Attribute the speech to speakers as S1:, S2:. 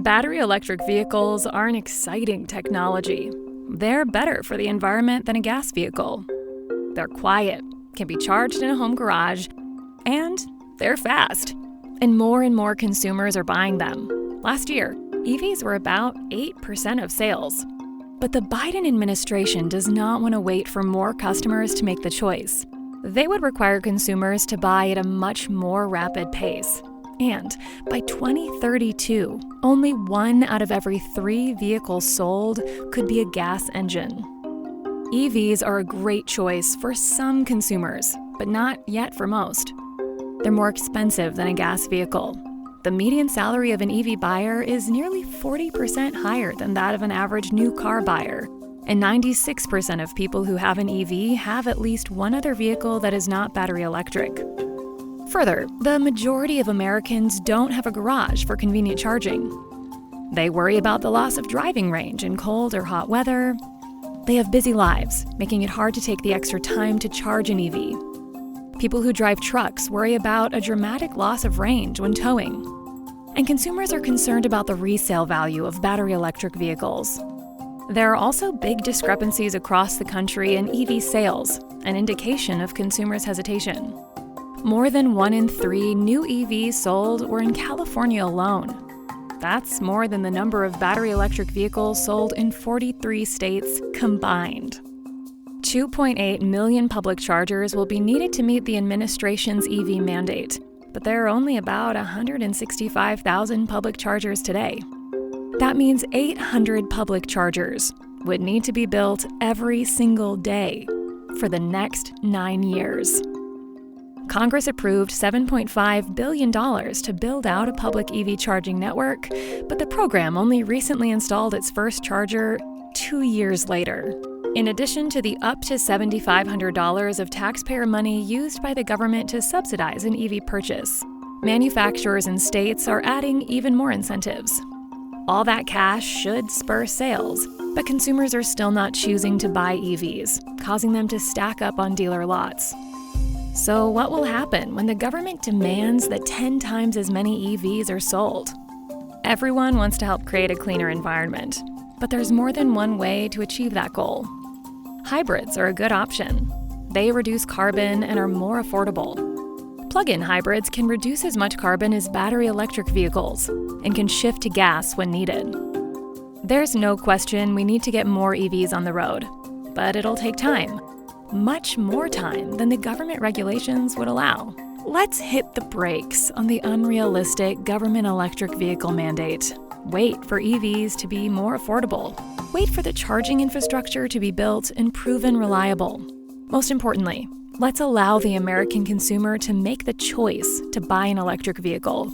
S1: Battery electric vehicles are an exciting technology. They're better for the environment than a gas vehicle. They're quiet, can be charged in a home garage, and they're fast. And more consumers are buying them. Last year, EVs were about 8% of sales. But the Biden administration does not want to wait for more customers to make the choice. They would require consumers to buy at a much more rapid pace. And by 2032, only 1 out of every 3 vehicles sold could be a gas engine. EVs are a great choice for some consumers, but not yet for most. They're more expensive than a gas vehicle. The median salary of an EV buyer is nearly 40% higher than that of an average new car buyer. And 96% of people who have an EV have at least one other vehicle that is not battery electric. Further, the majority of Americans don't have a garage for convenient charging. They worry about the loss of driving range in cold or hot weather. They have busy lives, making it hard to take the extra time to charge an EV. People who drive trucks worry about a dramatic loss of range when towing. And consumers are concerned about the resale value of battery electric vehicles. There are also big discrepancies across the country in EV sales, an indication of consumers' hesitation. More than 1 in 3 new EVs sold were in California alone. That's more than the number of battery electric vehicles sold in 43 states combined. 2.8 million public chargers will be needed to meet the administration's EV mandate, but there are only about 165,000 public chargers today. That means 800 public chargers would need to be built every single day for the next 9 years. Congress approved $7.5 billion to build out a public EV charging network, but the program only recently installed its first charger 2 years later. In addition to the up to $7,500 of taxpayer money used by the government to subsidize an EV purchase, manufacturers and states are adding even more incentives. All that cash should spur sales, but consumers are still not choosing to buy EVs, causing them to stack up on dealer lots. So what will happen when the government demands that 10 times as many EVs are sold? Everyone wants to help create a cleaner environment, but there's more than one way to achieve that goal. Hybrids are a good option. They reduce carbon and are more affordable. Plug-in hybrids can reduce as much carbon as battery electric vehicles and can shift to gas when needed. There's no question we need to get more EVs on the road, but it'll take time. Much more time than the government regulations would allow. Let's hit the brakes on the unrealistic government electric vehicle mandate. Wait for EVs to be more affordable. Wait for the charging infrastructure to be built and proven reliable. Most importantly, let's allow the American consumer to make the choice to buy an electric vehicle.